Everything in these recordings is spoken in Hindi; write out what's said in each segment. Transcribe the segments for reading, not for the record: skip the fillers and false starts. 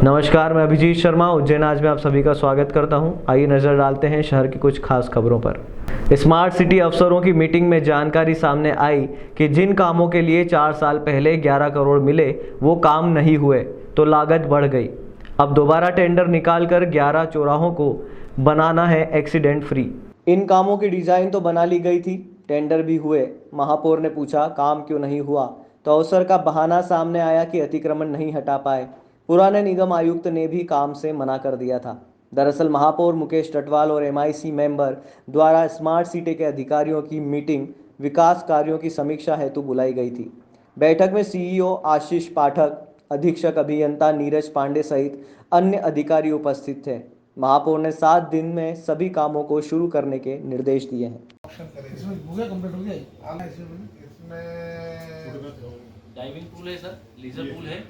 नमस्कार, मैं अभिजीत शर्मा उज्जैन आज में आप सभी का स्वागत करता हूं। आइए नज़र डालते हैं शहर की कुछ खास खबरों पर। स्मार्ट सिटी अफसरों की मीटिंग में जानकारी सामने आई कि जिन कामों के लिए 4 साल पहले 11 करोड़ मिले वो काम नहीं हुए तो लागत बढ़ गई। अब दोबारा टेंडर निकालकर 11 चौराहों को बनाना है एक्सीडेंट फ्री। इन कामों की डिजाइन तो बना ली गई थी, टेंडर भी हुए। महापौर ने पूछा काम क्यों नहीं हुआ तो अवसर का बहाना सामने आया कि अतिक्रमण नहीं हटा पाए। पुराने निगम आयुक्त ने भी काम से मना कर दिया था। दरअसल महापौर मुकेश टटवाल और एमआईसी मेंबर द्वारा स्मार्ट सिटी के अधिकारियों की मीटिंग विकास कार्यों की समीक्षा हेतु बुलाई गई थी। बैठक में सीईओ आशीष पाठक, अधीक्षक अभियंता नीरज पांडे सहित अन्य अधिकारी उपस्थित थे। महापौर ने 7 दिन में सभी कामों को शुरू करने के निर्देश दिए हैं। इसमें हो गया कंप्लीट हो गया। इसमें डाइविंग पूल है सर, लीजर पूल है,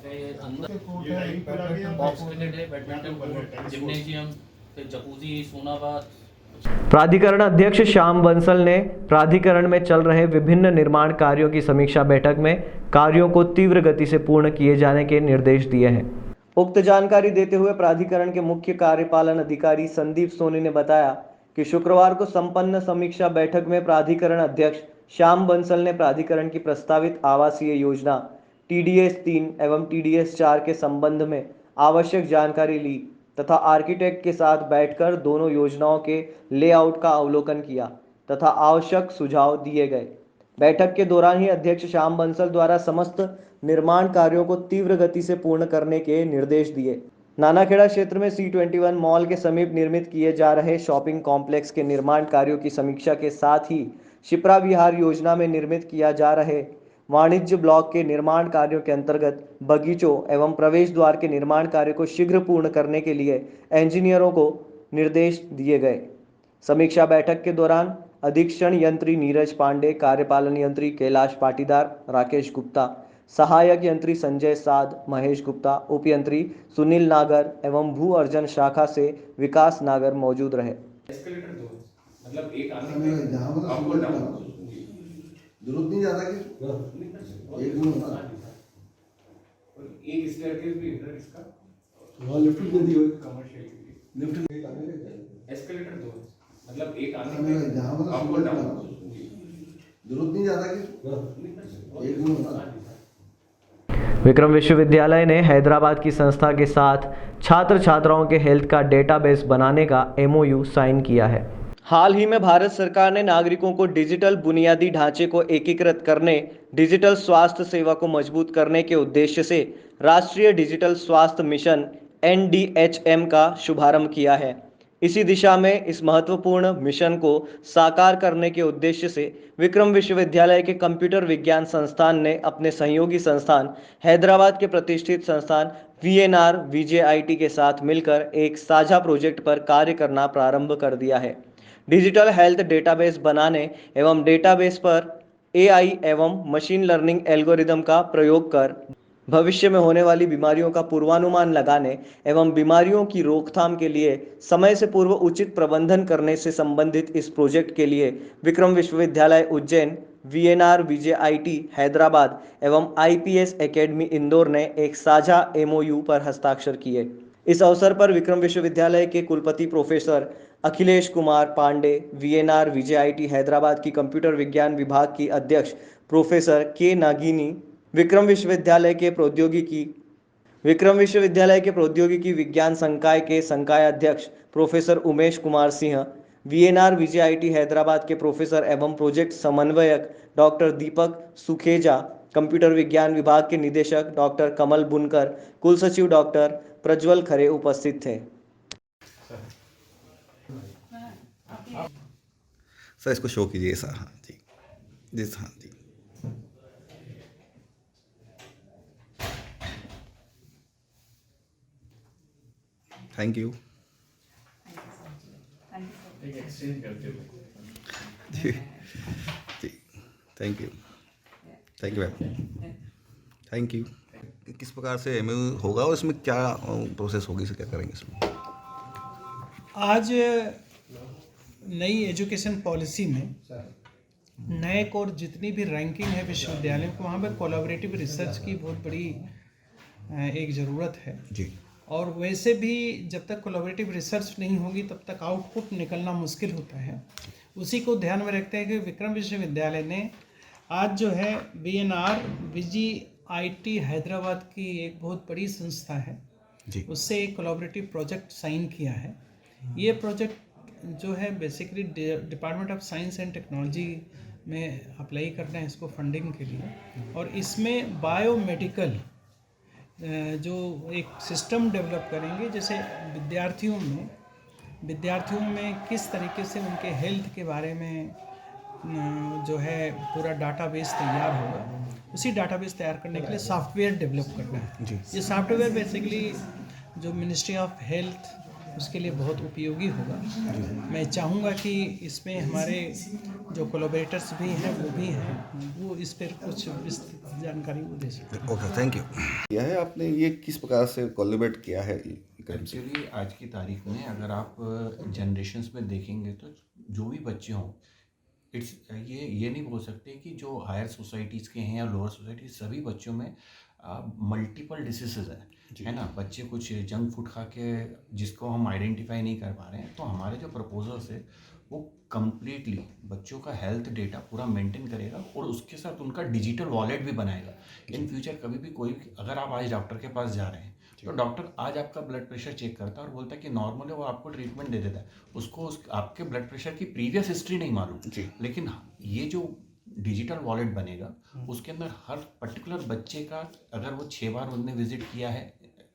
फिर अंदर बैडमिंटन बॉक्स क्रिकेट है, बैडमिंटन कोर्ट, जिम्नेशियम, फिर जकूजी, सोनाबाद। प्राधिकरण अध्यक्ष श्याम बंसल ने प्राधिकरण में चल रहे विभिन्न निर्माण कार्यों की समीक्षा बैठक में कार्यों को तीव्र गति से पूर्ण किए जाने के निर्देश दिए हैं। उक्त जानकारी देते हुए प्राधिकरण के मुख्य कार्यपालन अधिकारी संदीप सोनी ने बताया कि शुक्रवार को संपन्न समीक्षा बैठक में प्राधिकरण अध्यक्ष श्याम बंसल ने प्राधिकरण की प्रस्तावित आवासीय योजना TDS 3 एवं TDS 4 के संबंध में आवश्यक जानकारी ली तथा आर्किटेक्ट के साथ बैठकर दोनों योजनाओं के लेआउट का अवलोकन किया तथा आवश्यक सुझाव दिए गए। बैठक के दौरान ही अध्यक्ष श्याम बंसल द्वारा समस्त निर्माण कार्यों को तीव्र गति से पूर्ण करने के निर्देश दिए। नानाखेड़ा क्षेत्र में C21 मॉल के समीप निर्मित किए जा रहे शॉपिंग कॉम्प्लेक्स के निर्माण कार्यों की समीक्षा के साथ ही शिप्रा विहार योजना में निर्मित किया जा रहे वाणिज्य ब्लॉक के निर्माण कार्यों के अंतर्गत बगीचों एवं प्रवेश द्वार के निर्माण कार्य को शीघ्र पूर्ण करने के लिए इंजीनियरों को निर्देश दिए गए। समीक्षा बैठक के दौरान अधीक्षण यंत्री नीरज पांडे, कार्यपालन यंत्री कैलाश पाटीदार, राकेश गुप्ता, सहायक यंत्री संजय साध, महेश गुप्ता, उप यंत्री सुनील नागर एवं भू अर्जन शाखा से विकास नागर मौजूद रहे। एस्केलेटर दो, मतलब एक आने आपको डाउन जरूरत नहीं ज्यादा कि एक में होना और एक स्टेयरकेस भी इधर इसका वहाँ लिफ्ट दे दी हुई कमर्शियल के लिए लिफ्ट एस्केलेटर दो, मतलब एक आने आपको आपको डाउन जरूरत नहीं ज्यादा कि एक में होना। विक्रम विश्वविद्यालय ने हैदराबाद की संस्था के साथ छात्र छात्राओं के हेल्थ का डेटाबेस बनाने का MOU साइन किया है। हाल ही में भारत सरकार ने नागरिकों को डिजिटल बुनियादी ढांचे को एकीकृत करने, डिजिटल स्वास्थ्य सेवा को मजबूत करने के उद्देश्य से राष्ट्रीय डिजिटल स्वास्थ्य मिशन NDHM का शुभारंभ किया है। इसी दिशा में इस महत्वपूर्ण मिशन को साकार करने के उद्देश्य से विक्रम विश्वविद्यालय के कंप्यूटर विज्ञान संस्थान ने अपने सहयोगी संस्थान हैदराबाद के प्रतिष्ठित संस्थान VNR VJIT के साथ मिलकर एक साझा प्रोजेक्ट पर कार्य करना प्रारंभ कर दिया है। डिजिटल हेल्थ डेटाबेस बनाने एवं डेटाबेस पर AI एवं मशीन लर्निंग एल्गोरिदम का प्रयोग कर भविष्य में होने वाली बीमारियों का पूर्वानुमान लगाने एवं बीमारियों की रोकथाम के लिए समय से पूर्व उचित प्रबंधन करने से संबंधित इस प्रोजेक्ट के लिए विक्रम विश्वविद्यालय उज्जैन, VNR VJIT हैदराबाद एवं IPS एकेडमी इंदौर ने एक साझा MOU पर हस्ताक्षर किए। इस अवसर पर विक्रम विश्वविद्यालय के कुलपति professor Akhilesh Kumar Pande, VNR VJIT Hyderabad की कंप्यूटर विज्ञान विभाग की अध्यक्ष प्रोफेसर K नागिनी, विक्रम विश्वविद्यालय के प्रौद्योगिकी विज्ञान संकाय के संकाय अध्यक्ष professor Umesh Kumar Singh, VNR VJIT Hyderabad के प्रोफेसर एवं प्रोजेक्ट समन्वयक डॉक्टर दीपक सुखेजा, कंप्यूटर विज्ञान विभाग के निदेशक डॉक्टर कमल बुनकर, कुल सचिव डॉक्टर प्रज्वल खरे उपस्थित थे। सर इसको शो कीजिए सर। हाँ जी जी हाँ जी। थैंक यू जी जी thank you ma'am thank you. किस प्रकार से MOU होगा और इसमें क्या प्रोसेस होगी, इसे क्या करेंगे इसमें? आज नई एजुकेशन पॉलिसी में नैक और जितनी भी रैंकिंग है विश्वविद्यालयों को, वहाँ पर कोलैबोरेटिव रिसर्च की बहुत बड़ी एक ज़रूरत है। जी और वैसे भी जब तक कोलैबोरेटिव रिसर्च नहीं होगी तब तक आउटपुट निकलना मुश्किल होता है। उसी को ध्यान में रखते हैं कि विक्रम विश्वविद्यालय ने आज जो है VNR VGIT हैदराबाद की एक बहुत बड़ी संस्था है, जी उससे एक कोलैबोरेटिव प्रोजेक्ट साइन किया है। ये प्रोजेक्ट जो है basically department of science and technology में अप्लाई करना है इसको फंडिंग के लिए, और इसमें बायोमेडिकल जो एक सिस्टम डेवलप करेंगे, जैसे विद्यार्थियों में किस तरीके से उनके हेल्थ के बारे में जो है पूरा डाटाबेस तैयार होगा, उसी डाटाबेस तैयार करने के लिए सॉफ्टवेयर डेवलप करना है। जी। ये सॉफ्टवेयर बेसिकली जो मिनिस्ट्री ऑफ हेल्थ उसके लिए बहुत उपयोगी होगा। मैं चाहूँगा कि इसमें हमारे जो कोलैबोरेटर्स भी हैं वो भी हैं, वो इस पर कुछ विस्तृत जानकारी वो दे सकते हैं। Okay thank you. यह है आपने ये किस प्रकार से कोलैबोरेट किया है विक्रम से? एक्चुअली आज की तारीख में अगर आप जनरेशंस में देखेंगे तो जो भी बच्चे हों, इट्स ये नहीं बोल सकते कि जो हायर सोसाइटीज़ के हैं या लोअर सोसाइटी, सभी बच्चों में मल्टीपल डिसीजेज है ना। बच्चे कुछ जंक फूड खा के जिसको हम आइडेंटिफाई नहीं कर पा रहे हैं, तो हमारे जो प्रपोजल्स है वो कम्प्लीटली बच्चों का हेल्थ डेटा पूरा मेंटेन करेगा और उसके साथ उनका डिजिटल वॉलेट भी बनाएगा। इन फ्यूचर कभी भी कोई, अगर आप आज डॉक्टर के पास जा रहे हैं तो डॉक्टर आज आपका ब्लड प्रेशर चेक करता है और बोलता है कि नॉर्मल है, वो आपको ट्रीटमेंट दे देता है। उसको आपके ब्लड प्रेशर की प्रीवियस हिस्ट्री नहीं मालूम, लेकिन ये जो डिजिटल वॉलेट बनेगा उसके अंदर हर पर्टिकुलर बच्चे का, अगर वो 6 बार उसने विजिट किया है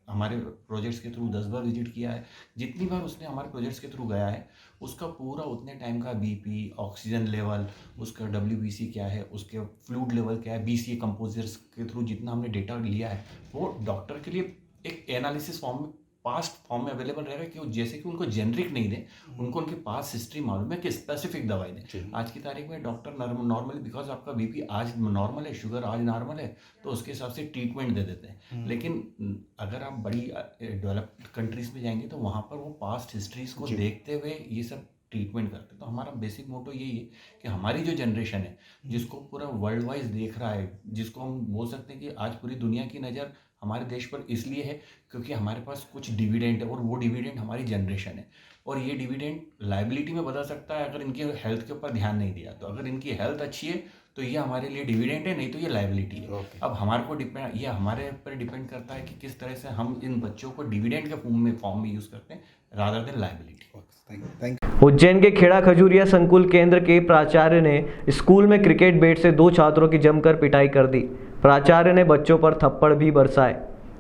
हमारे प्रोजेक्ट्स के थ्रू, 10 बार विजिट किया है, जितनी बार उसने हमारे प्रोजेक्ट्स के थ्रू गया है, उसका पूरा उतने टाइम का BP, ऑक्सीजन लेवल, उसका WBC क्या है, उसके फ्लूइड लेवल क्या है, BCA कंपोजर्स के थ्रू जितना हमने डेटा लिया है, वो डॉक्टर के लिए एक एनालिसिस फॉर्म में, पास्ट फॉर्म में अवेलेबल रहेगा कि जैसे कि उनको जेनरिक नहीं दें, उनको उनकी पास्ट हिस्ट्री मालूम है कि स्पेसिफिक दवाई दें। आज की तारीख में डॉक्टर नॉर्मली, बिकॉज आपका BP आज नॉर्मल है, शुगर आज नॉर्मल है, तो उसके हिसाब से ट्रीटमेंट दे देते हैं। लेकिन अगर आप बड़ी डेवलप्ड कंट्रीज में जाएंगे तो वहाँ पर वो पास्ट हिस्ट्रीज को देखते हुए ये सब ट्रीटमेंट करते हैं। तो हमारा बेसिक मोटो यही है कि हमारी जो जनरेशन है, जिसको पूरा वर्ल्ड वाइज देख रहा है, जिसको हम बोल सकते हैं कि आज पूरी दुनिया की नज़र हमारे देश पर इसलिए है क्योंकि हमारे पास कुछ डिविडेंड है, और वो डिविडेंड हमारी जनरेशन है, और ये डिविडेंड लायबिलिटी में बदल सकता है अगर इनके हेल्थ के ऊपर ध्यान नहीं दिया। तो अगर इनकी हेल्थ अच्छी है तो ये हमारे लिए डिविडेंड है, नहीं तो ये लायबिलिटी है। अब हमारे को ये हमारे ऊपर डिपेंड करता है कि किस तरह से हम इन बच्चों को डिविडेंड के फॉर्म में यूज़ करते हैं rather than liability. Thank you. Ujjain के खेड़ा खजूरिया संकुल केंद्र के प्राचार्य ने स्कूल में क्रिकेट बैट से 2 छात्रों की जमकर पिटाई कर दी। प्राचार्य ने बच्चों पर थप्पड़ भी बरसाए।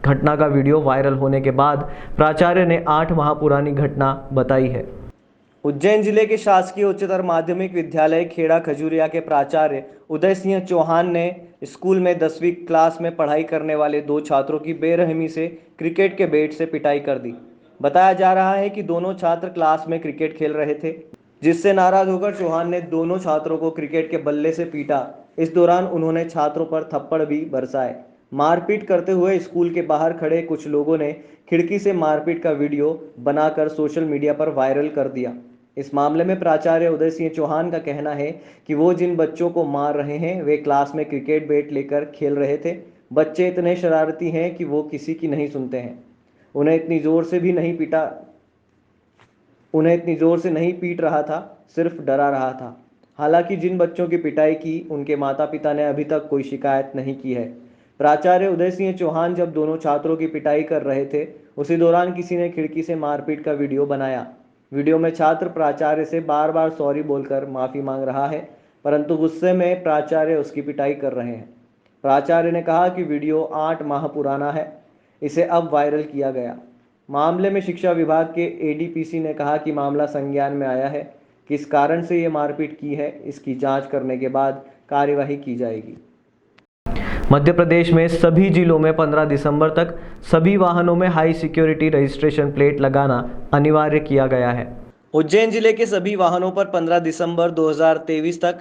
घटना का वीडियो वायरल होने के बाद प्राचार्य ने 8 माह पुरानी घटना बताई है। उज्जैन जिले के शासकीय उच्चतर माध्यमिक विद्यालय खेड़ा खजूरिया के प्राचार्य उदय सिंह चौहान ने स्कूल में 10वीं क्लास में पढ़ाई करने वाले 2 छात्रों की बेरहमी से क्रिकेट के बैट से पिटाई कर दी। बताया जा रहा है कि दोनों छात्र क्लास में क्रिकेट खेल रहे थे, जिससे नाराज होकर चौहान ने दोनों छात्रों को क्रिकेट के बल्ले से पीटा। इस दौरान उन्होंने छात्रों पर थप्पड़ भी बरसाए। मारपीट करते हुए स्कूल के बाहर खड़े कुछ लोगों ने खिड़की से मारपीट का वीडियो बनाकर सोशल मीडिया पर वायरल कर दिया। इस मामले में प्राचार्य उदय सिंह चौहान का कहना है कि वो जिन बच्चों को मार रहे हैं वे क्लास में क्रिकेट बैट लेकर खेल रहे थे। बच्चे इतने शरारती हैं कि वो किसी की नहीं सुनते हैं। उन्हें इतनी जोर से नहीं पीट रहा था, सिर्फ डरा रहा था। हालांकि जिन बच्चों की पिटाई की उनके माता पिता ने अभी तक कोई शिकायत नहीं की है। प्राचार्य उदय सिंह चौहान जब दोनों छात्रों की पिटाई कर रहे थे, उसी दौरान किसी ने खिड़की से मारपीट का वीडियो बनाया। वीडियो में छात्र प्राचार्य से बार बार सॉरी बोलकर माफ़ी मांग रहा है, परंतु गुस्से में प्राचार्य उसकी पिटाई कर रहे हैं। प्राचार्य ने कहा कि वीडियो 8 माह पुराना है, इसे अब वायरल किया गया। मामले में शिक्षा विभाग के ADPC ने कहा कि मामला संज्ञान में आया है, किस कारण से ये मारपीट की है इसकी जांच करने के बाद कार्यवाही की जाएगी। मध्य प्रदेश में सभी जिलों में 15 दिसंबर तक सभी वाहनों में हाई सिक्योरिटी रजिस्ट्रेशन प्लेट लगाना अनिवार्य किया गया है। उज्जैन जिले के सभी वाहनों पर 15 दिसंबर 2023 तक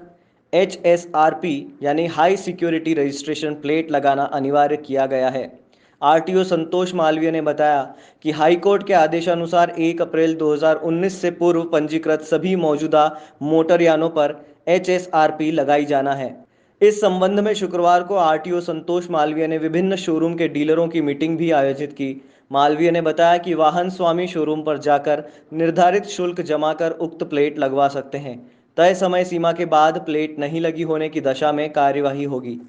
HSRP यानी हाई सिक्योरिटी रजिस्ट्रेशन प्लेट लगाना अनिवार्य किया गया है। RTO संतोष मालवीय ने बताया कि हाईकोर्ट के आदेशानुसार 1 अप्रैल 2019 से पूर्व पंजीकृत सभी मौजूदा मोटर यानों पर HSRP लगाई जाना है। इस संबंध में शुक्रवार को आरटीओ संतोष मालवीय ने विभिन्न शोरूम के डीलरों की मीटिंग भी आयोजित की। मालवीय ने बताया कि वाहन स्वामी शोरूम पर जाकर निर्धारित शुल्क जमा कर उक्त प्लेट लगवा सकते हैं। तय समय सीमा के बाद प्लेट नहीं लगी होने की दशा में कार्यवाही होगी।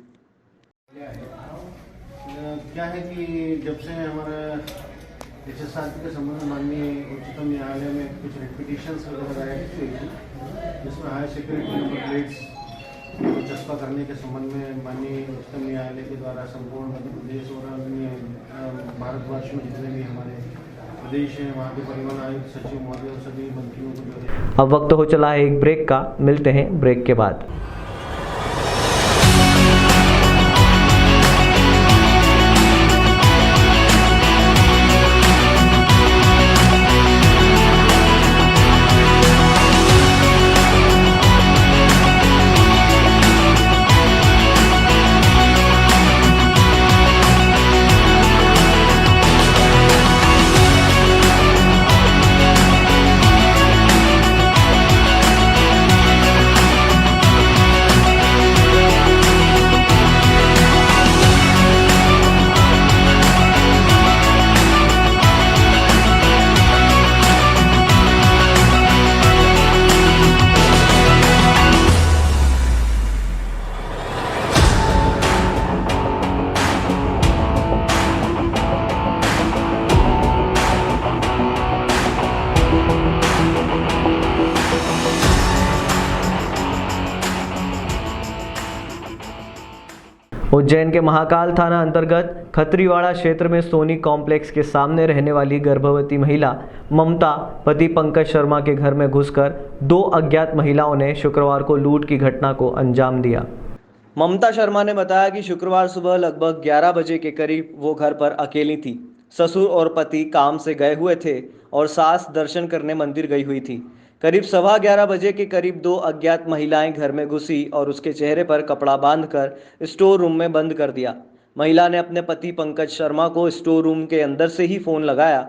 क्या है कि जब से हमारा HSRP के संबंध में माननीय उच्चतम न्यायालय में कुछ रेपिटिशंस वगैरह दायर की गई थी, जिसमें हाई सिक्योरिटी नंबर प्लेट्स को चस्पा करने के संबंध में माननीय उच्चतम न्यायालय के द्वारा संपूर्ण मध्य प्रदेश और अन्य भारतवर्ष में जितने भी हमारे प्रदेश हैं वहाँ के परिवहन आयुक्त, सचिव महोदय और सभी मंत्रियों को जो है। अब वक्त हो चला है एक ब्रेक का, मिलते हैं ब्रेक के बाद। उज्जैन के महाकाल थाना अंतर्गत खत्रीवाड़ा क्षेत्र में सोनी कॉम्प्लेक्स के सामने रहने वाली गर्भवती महिला ममता पति पंकज शर्मा के घर में घुसकर 2 अज्ञात महिलाओं ने शुक्रवार को लूट की घटना को अंजाम दिया। ममता शर्मा ने बताया कि शुक्रवार सुबह लगभग 11 बजे के करीब वो घर पर अकेली थी। ससुर और पति काम से गए हुए थे और सास दर्शन करने मंदिर गई हुई थी। करीब 11:15 बजे के करीब 2 अज्ञात महिलाएं घर में घुसी और उसके चेहरे पर कपड़ा बांधकर स्टोर रूम में बंद कर दिया। महिला ने अपने पति पंकज शर्मा को स्टोर रूम के अंदर से ही फोन लगाया।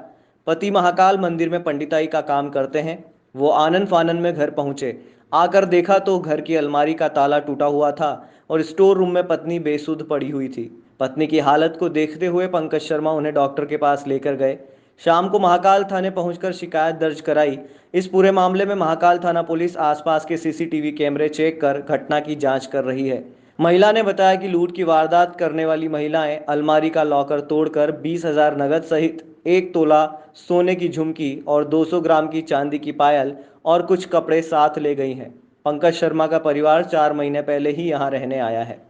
पति महाकाल मंदिर में पंडिताई का काम करते हैं। वो आनन फानन में घर पहुंचे। आकर देखा तो घर की अलमारी का ताला टूटा हुआ था और स्टोर रूम में पत्नी बेसुध पड़ी हुई थी। पत्नी की हालत को देखते हुए पंकज शर्मा उन्हें डॉक्टर के पास लेकर गए। शाम को महाकाल थाने पहुंचकर शिकायत दर्ज कराई। इस पूरे मामले में महाकाल थाना पुलिस आसपास के सीसीटीवी कैमरे चेक कर घटना की जांच कर रही है। महिला ने बताया कि लूट की वारदात करने वाली महिलाएं अलमारी का लॉकर तोड़कर 20,000 नगद सहित 1 तोला सोने की झुमकी और 200 ग्राम की चांदी की पायल और कुछ कपड़े साथ ले गई हैं। पंकज शर्मा का परिवार 4 महीने पहले ही यहाँ रहने आया है।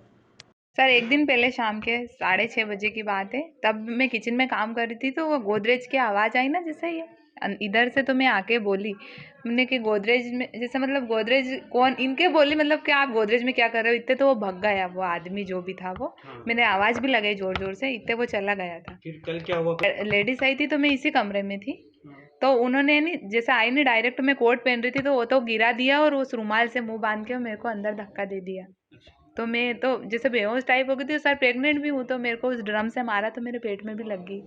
सर एक दिन पहले शाम के 6:30 बजे की बात है। तब मैं किचन में काम कर रही थी तो वो गोदरेज की आवाज़ आई ना, जैसे ये इधर से, तो मैं आके बोली मैंने कि गोदरेज में, जैसे मतलब गोदरेज कौन, इनके बोली मतलब कि आप गोदरेज में क्या कर रहे हो। इतने तो वो भग गया, वो आदमी जो भी था वो। मैंने आवाज़ भी लगाई ज़ोर ज़ोर से, इतने वो चला गया था। फिर कल क्या हुआ? लेडीज़ आई थी तो मैं इसी कमरे में थी, तो उन्होंने नहीं, जैसे आई नहीं डायरेक्ट, मैं कोट पहन रही थी तो वो तो गिरा दिया और उस रुमाल से मुँह बांध के मेरे को अंदर धक्का दे दिया। तो मैं तो जैसे बेहोश टाइप हो गई थी। सर प्रेग्नेंट भी हूँ तो मेरे को उस ड्रम से मारा तो मेरे पेट में भी लग गई।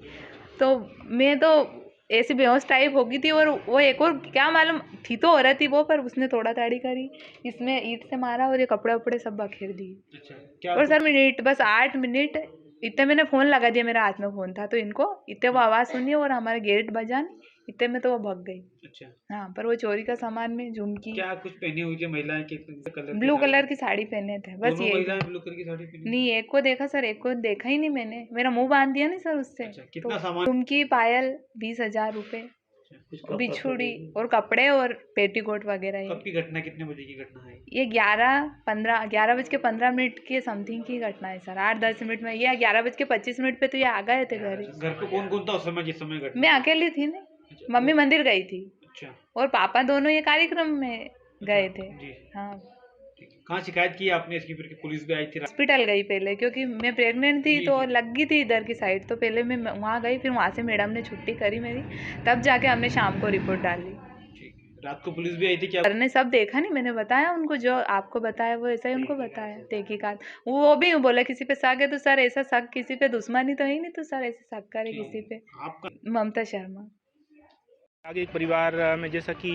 तो मैं तो ऐसी बेहोश टाइप हो गई थी। और वो एक और क्या मालूम थी तो औरत थी वो, पर उसने थोड़ा ताड़ी करी, इसमें ईंट से मारा और ये कपड़े वपड़े सब बखेर दिए। अच्छा, और सर मिनट बस 8 मिनट इतने मैंने फ़ोन लगा दिया, मेरे हाथ में फ़ोन था तो इनको इतने वो आवाज़ सुनी और हमारे गेट बजा नहीं, इतने में तो वो भग गई। अच्छा, हाँ, पर वो चोरी का सामान में झुमकी, क्या कुछ पहनी हुई थी महिलाएं? के कलर ब्लू कलर की साड़ी पहने थे बस। दोनों ये महिलाएं ब्लू कलर की साड़ी पहनी? नहीं, एक को देखा सर, एक को देखा ही नहीं मैंने, मेरा मुंह बांध दिया नहीं सर उससे। अच्छा, कितना तो सामान? झुमकी, पायल 20,000 रुपए, बिछुड़ी और कपड़े और पेटीकोट वगैरह। कब की घटना, कितने बजे की घटना है ये 11:15 की समथिंग की घटना है सर। 8-10 मिनट में, ये 11:25 पे तो ये आ गए थे घर। घर पे कौन कौन था उस समय जिस समय घटना? मैं अकेली थी ना, मम्मी मंदिर गई थी अच्छा, और पापा दोनों ये कार्यक्रम में गए थे। जी, हाँ, कहाँ शिकायत की आपने इसकी? फिर पुलिस भी आई थी? हॉस्पिटल गई पहले, क्योंकि मैं प्रेग्नेंट थी तो लग गई थी इधर की साइड, तो पहले मैं वहाँ गई, फिर वहाँ से मैडम ने छुट्टी करी मेरी, तब जाके हमने शाम को रिपोर्ट डाली। रात को पुलिस भी आई थी क्या? सर ने सब देखा नहीं, मैंने बताया उनको, जो आपको बताया वो ऐसा ही उनको बताया। तहकीकात वो भी बोला किसी पे शक है तो सर ऐसा शक किसी पे, दुश्मनी तो ही नहीं तो सर ऐसे शक करे किसी पे। आपका ममता शर्मा। आगे एक परिवार में जैसा कि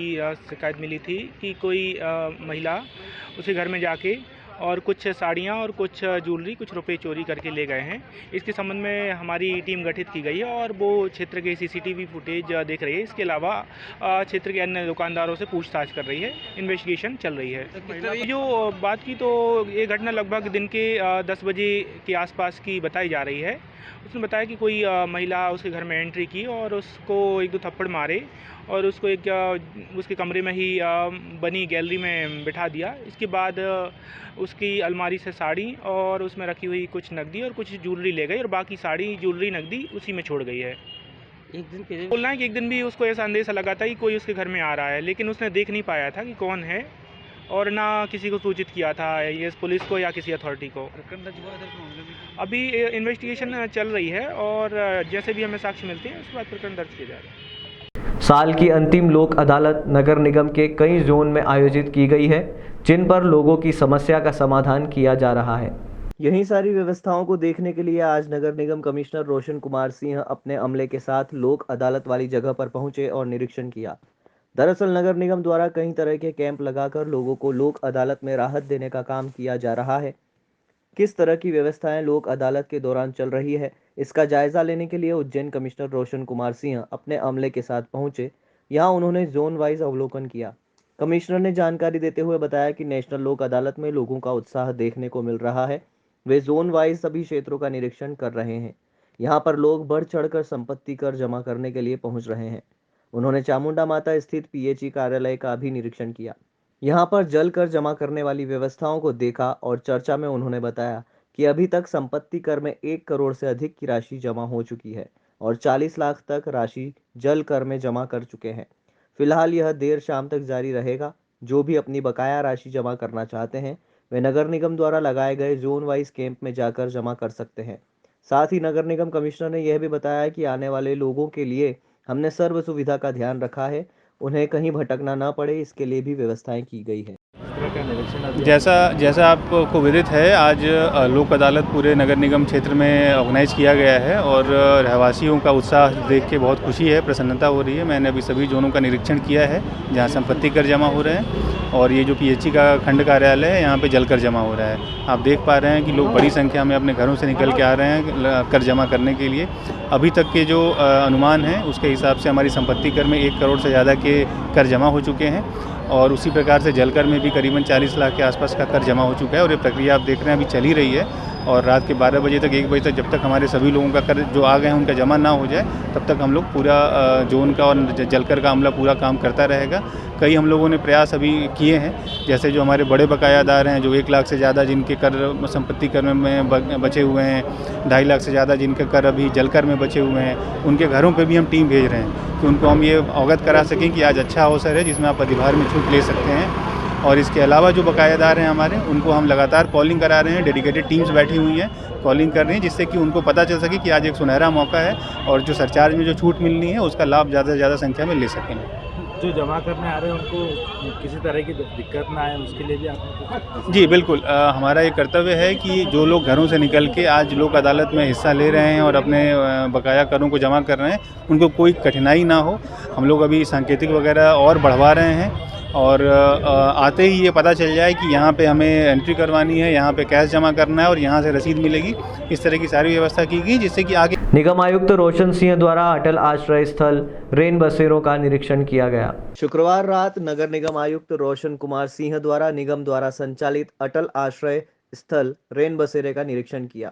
शिकायत मिली थी कि कोई महिला उसके घर में जाके और कुछ साड़ियाँ और कुछ ज्वेलरी, कुछ रुपए चोरी करके ले गए हैं। इसके संबंध में हमारी टीम गठित की गई है और वो क्षेत्र के सीसीटीवी फुटेज देख रही है। इसके अलावा क्षेत्र के अन्य दुकानदारों से पूछताछ कर रही है, इन्वेस्टिगेशन चल रही है। जो बात की तो ये घटना लगभग दिन के 10 बजे के आसपास की बताई जा रही है। उसने बताया कि कोई महिला उसके घर में एंट्री की और उसको 1-2 थप्पड़ मारे और उसको उसके कमरे में ही बनी गैलरी में बिठा दिया। इसके बाद उसकी अलमारी से साड़ी और उसमें रखी हुई कुछ नकदी और कुछ ज्वेलरी ले गई और बाकी साड़ी, ज्वेलरी, नकदी उसी में छोड़ गई है। एक दिन बोलना है कि एक दिन भी उसको ऐसा अंदेशा लगा था कि कोई उसके घर में आ रहा है, लेकिन उसने देख नहीं पाया था कि कौन है और ना किसी को सूचित किया था, ये पुलिस को या किसी अथॉरिटी को। अभी इन्वेस्टिगेशन चल रही है और जैसे भी हमें साक्ष्य मिलते हैं उसके बाद प्रकरण दर्ज किया जाएगा। साल की अंतिम लोक अदालत नगर निगम के कई जोन में आयोजित की गई है, जिन पर लोगों की समस्या का समाधान किया जा रहा है। यही सारी व्यवस्थाओं को देखने के लिए आज नगर निगम कमिश्नर रोशन कुमार सिंह अपने अमले के साथ लोक अदालत वाली जगह पर पहुंचे और निरीक्षण किया। दरअसल नगर निगम द्वारा कई तरह के कैंप लगाकर लोगों को लोक अदालत में राहत देने का काम किया जा रहा है। किस तरह की व्यवस्थाएं लोक अदालत के दौरान चल रही है, इसका जायजा लेने के लिए उज्जैन कमिश्नर रोशन कुमार सिंह अपने अमले के साथ पहुंचे। यहां उन्होंने जोन वाइज अवलोकन किया। कमिश्नर ने जानकारी देते हुए बताया कि नेशनल लोक अदालत में लोगों का उत्साह देखने को मिल रहा है। वे जोन वाइज सभी क्षेत्रों का निरीक्षण कर रहे हैं। यहाँ पर लोग बढ़ चढ़कर संपत्ति कर जमा करने के लिए पहुंच रहे हैं। उन्होंने चामुंडा माता स्थित पीएचई कार्यालय का भी निरीक्षण किया। यहाँ पर जल कर जमा करने वाली व्यवस्थाओं को देखा और चर्चा में उन्होंने बताया कि अभी तक संपत्ति कर में 1 करोड़ से अधिक की राशि जमा हो चुकी है और 40 लाख तक राशि जल कर में जमा कर चुके हैं। फिलहाल यह देर शाम तक जारी रहेगा। जो भी अपनी बकाया राशि जमा करना चाहते हैं वे नगर निगम द्वारा लगाए गए जोन वाइज कैंप में जाकर जमा कर सकते हैं। साथ ही नगर निगम कमिश्नर ने यह भी बताया कि आने वाले लोगों के लिए हमने सर्व सुविधा का ध्यान रखा है, उन्हें कहीं भटकना ना पड़े, इसके लिए भी व्यवस्थाएं की गई है। जैसा आपको विदित है, आज लोक अदालत पूरे नगर निगम क्षेत्र में ऑर्गेनाइज किया गया है और रहवासियों का उत्साह देख के बहुत खुशी है, प्रसन्नता हो रही है। मैंने अभी सभी जोनों का निरीक्षण किया है जहां संपत्ति कर जमा हो रहे हैं और ये जो पीएचई का खंड कार्यालय है यहाँ पे जल कर जमा हो रहा है। आप देख पा रहे हैं कि लोग बड़ी संख्या में अपने घरों से निकल के आ रहे हैं कर जमा करने के लिए। अभी तक के जो अनुमान है उसके हिसाब से हमारी संपत्ति कर में 1 करोड़ से ज़्यादा के कर जमा हो चुके हैं और उसी प्रकार से जलकर में भी करीबन 40 लाख के आसपास का कर जमा हो चुका है और ये प्रक्रिया आप देख रहे हैं अभी चली रही है और रात के 12 बजे तक 1 बजे तक जब तक हमारे सभी लोगों का कर जो आ गए हैं उनका जमा ना हो जाए तब तक हम लोग पूरा जोन का और जलकर का अमला पूरा काम करता रहेगा। कई हम लोगों ने प्रयास अभी किए हैं, जैसे जो हमारे बड़े बकायादार हैं जो 1 लाख से ज़्यादा जिनके कर संपत्ति कर में बचे हुए हैं, 2.5 लाख से ज़्यादा जिनके कर अभी जलकर में बचे हुए हैं, उनके घरों पे भी हम टीम भेज रहे हैं कि उनको हम ये अवगत करा सकें कि आज अच्छा अवसर है जिसमें आप अधिभार में छूट ले सकते हैं। और इसके अलावा जो बकायादार हैं हमारे उनको हम लगातार कॉलिंग करा रहे हैं, डेडिकेटेड टीम्स बैठी हुई हैं कॉलिंग कर रही हैं जिससे कि उनको पता चल सके कि आज एक सुनहरा मौका है और जो सरचार्ज में जो छूट मिलनी है उसका लाभ ज़्यादा से ज़्यादा संख्या में ले सकें। जो जमा करने आ रहे हैं उनको किसी तरह की दिक्कत ना आए उसके लिए भी आपने जी बिल्कुल, हमारा ये कर्तव्य है कि जो लोग घरों से निकल के आज लोक अदालत में हिस्सा ले रहे हैं और अपने बकाया करों को जमा कर रहे हैं उनको कोई कठिनाई ना हो। हम लोग अभी सांकेतिक वगैरह और बढ़वा रहे हैं और आते ही ये पता चल जाए कि यहाँ पे हमें एंट्री करवानी है, यहाँ पे कैश जमा करना है और यहाँ से रसीद मिलेगी। इस तरह की सारी व्यवस्था की गई जिससे कि आगे। निगम आयुक्त रोशन सिंह द्वारा अटल आश्रय स्थल रेन बसेरों का निरीक्षण किया गया। शुक्रवार रात नगर निगम आयुक्त रोशन कुमार सिंह द्वारा निगम द्वारा संचालित अटल आश्रय स्थल रेन बसेरे का निरीक्षण किया।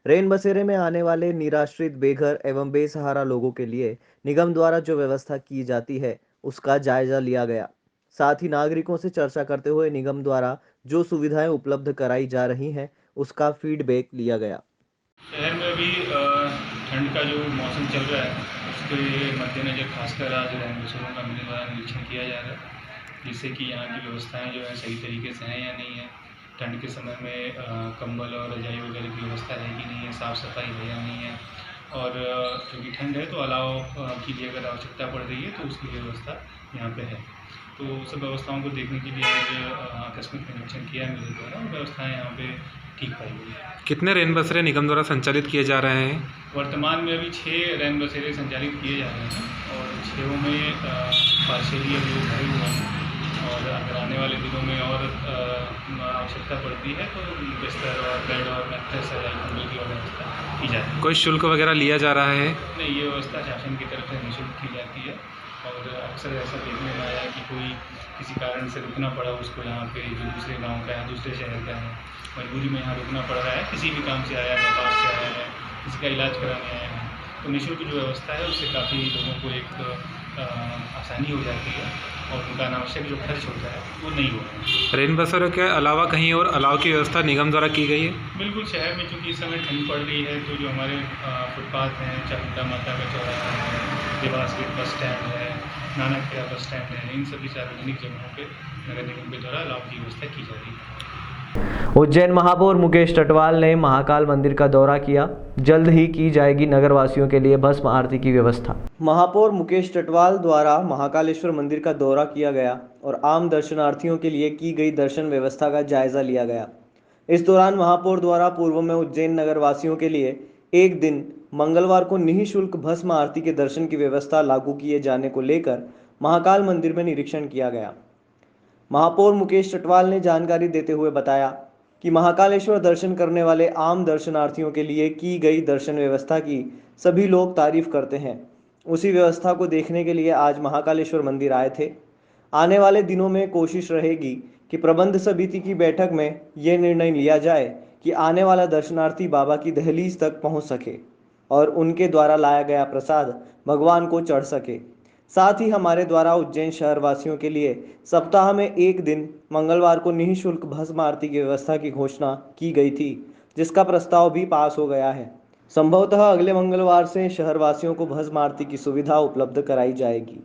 रेन बसेरे में आने वाले निराश्रित, बेघर एवं बेसहारा लोगों के लिए निगम द्वारा जो व्यवस्था की जाती है उसका जायजा लिया गया। साथ ही नागरिकों से चर्चा करते हुए निगम द्वारा जो सुविधाएं उपलब्ध कराई जा रही हैं उसका फीडबैक लिया गया। शहर में अभी ठंड का जो मौसम चल रहा है उसके मद्देनजर खासकर आज रेन बसेरों का मेरे द्वारा निरीक्षण किया जा रहा है जिससे कि यहाँ की व्यवस्थाएं जो है सही तरीके से हैं या नहीं है। ठंड के समय में कंबल और रजाई वगैरह की व्यवस्था है कि नहीं है, साफ़ सफाई है या नहीं है और क्योंकि ठंड है तो अलाव की लिए अगर आवश्यकता पड़ रही है तो उसकी व्यवस्था यहाँ पे है। तो सब व्यवस्थाओं को देखने के लिए आज आकस्मिक निरीक्षण किया है मेरे द्वारा और व्यवस्थाएं यहाँ पे ठीक पाई गई है। कितने रेन बसेरे निगम द्वारा संचालित किए जा रहे हैं? वर्तमान में अभी 6 रेन बसेरे संचालित किए जा रहे हैं और 6 में पार्शियली अब लोग भरे हुए हैं और अगर आने वाले दिनों में और आवश्यकता पड़ती है तो बिस्तर और बेड और मैट्रेस कंबल की व्यवस्था की जाती है। कोई शुल्क वगैरह लिया जा रहा है? नहीं, ये व्यवस्था शासन की तरफ से निःशुल्क की जाती है और अक्सर ऐसा देखने में आया है कि कोई किसी कारण से रुकना पड़ा उसको यहाँ पे, जो दूसरे गांव का है, दूसरे शहर का है, मजबूरी में यहाँ रुकना पड़ रहा है, किसी भी काम से आया है, व्यापार से आया है, किसी का इलाज कराने आया है, तो निःशुल्क जो व्यवस्था है उससे काफ़ी लोगों को एक आसानी हो जाती है और उनका अनावश्यक जो खर्च होता है वो नहीं होता है। रेन बसेरों के अलावा कहीं और अलाव की व्यवस्था निगम द्वारा की गई है? बिल्कुल, शहर में चूँकि इस समय ठंड पड़ रही है तो जो हमारे फुटपाथ हैं, चामुंडा माता का चौराहा है, देवास गेट बस स्टैंड है, नानाखेड़ा बस स्टैंड है, इन सभी सार्वजनिक जगहों पे नगर निगम के द्वारा अलाव की व्यवस्था की जा रही है। उज्जैन महापौर मुकेश टटवाल ने महाकाल मंदिर का दौरा किया। जल्द ही की जाएगी नगरवासियों के लिए भस्म आरती की व्यवस्था। महापौर मुकेश टटवाल द्वारा महाकालेश्वर मंदिर का दौरा किया गया और आम दर्शनार्थियों के लिए की गई दर्शन व्यवस्था का जायजा लिया गया। इस दौरान महापौर द्वारा पूर्व में उज्जैन नगरवासियों के लिए एक दिन मंगलवार को निःशुल्क भस्म आरती के दर्शन की व्यवस्था लागू किए जाने को लेकर महाकाल मंदिर में निरीक्षण किया गया। महापौर मुकेश टटवाल ने जानकारी देते हुए बताया कि महाकालेश्वर दर्शन करने वाले आम दर्शनार्थियों के लिए की गई दर्शन व्यवस्था की सभी लोग तारीफ करते हैं। उसी व्यवस्था को देखने के लिए आज महाकालेश्वर मंदिर आए थे। आने वाले दिनों में कोशिश रहेगी कि प्रबंध समिति की बैठक में ये निर्णय लिया जाए कि आने वाला दर्शनार्थी बाबा की दहलीज तक पहुंच सके और उनके द्वारा लाया गया प्रसाद भगवान को चढ़ सके। साथ ही हमारे द्वारा उज्जैन शहर वासियों के लिए सप्ताह में एक दिन मंगलवार को निःशुल्क भस्म आरती की व्यवस्था की घोषणा की गई थी, जिसका प्रस्ताव भी पास हो गया है। संभवतः अगले मंगलवार से शहर वासियों को भस्म आरती की सुविधा उपलब्ध कराई जाएगी।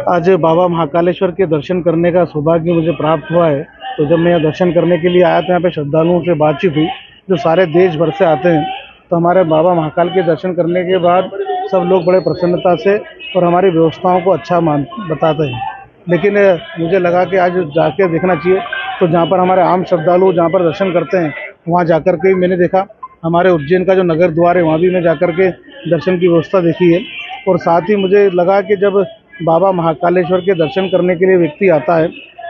आज बाबा महाकालेश्वर के दर्शन करने का सौभाग्य मुझे प्राप्त हुआ है। तो जब मैं यहाँ दर्शन करने के लिए आया तो यहाँ पे श्रद्धालुओं से बातचीत हुई जो सारे देश भर से आते हैं। तो हमारे बाबा महाकाल के दर्शन करने के बाद सब लोग बड़े प्रसन्नता से और हमारी व्यवस्थाओं को अच्छा बताते हैं। लेकिन मुझे लगा कि आज जाके देखना चाहिए। तो जहाँ पर हमारे आम श्रद्धालु जहाँ पर दर्शन करते हैं वहाँ जाकर के मैंने देखा, हमारे उज्जैन का जो नगर द्वार है वहाँ भी मैं जाकर के दर्शन की व्यवस्था देखी है। और साथ ही मुझे लगा कि जब बाबा महाकालेश्वर के दर्शन करने के लिए व्यक्ति आता है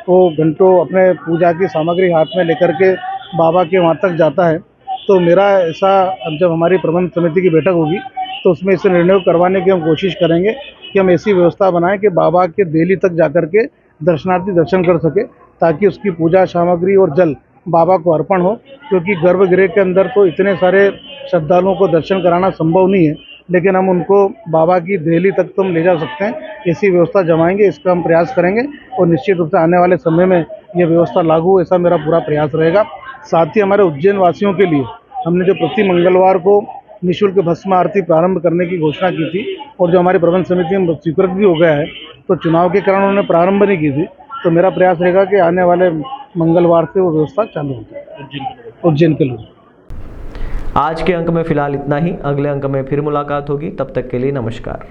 वो घंटों अपने पूजा की सामग्री हाथ में लेकर के बाबा के वहाँ तक जाता है। तो मेरा ऐसा, अब जब हमारी प्रबंध समिति की बैठक होगी तो उसमें इसे निर्णय करवाने की हम कोशिश करेंगे कि हम ऐसी व्यवस्था बनाएं कि बाबा के देहली तक जाकर के दर्शनार्थी दर्शन कर सके, ताकि उसकी पूजा सामग्री और जल बाबा को अर्पण हो। क्योंकि गर्भगृह के अंदर तो इतने सारे श्रद्धालुओं को दर्शन कराना संभव नहीं है, लेकिन हम उनको बाबा की देहली तक तो हम ले जा सकते हैं। ऐसी व्यवस्था जमाएंगे, इसका हम प्रयास करेंगे और निश्चित रूप से आने वाले समय में ये व्यवस्था लागू, ऐसा मेरा पूरा प्रयास रहेगा। साथ ही हमारे उज्जैन वासियों के लिए हमने जो प्रति मंगलवार को निःशुल्क भस्म आरती प्रारंभ करने की घोषणा की थी और जो हमारी प्रबंध समिति में स्वीकृत भी हो गया है, तो चुनाव के कारण उन्होंने प्रारंभ नहीं की थी। तो मेरा प्रयास रहेगा कि आने वाले मंगलवार से वो व्यवस्था चालू हो जाए उज्जैन के लोग। आज के अंक में फिलहाल इतना ही। अगले अंक में फिर मुलाकात होगी, तब तक के लिए नमस्कार।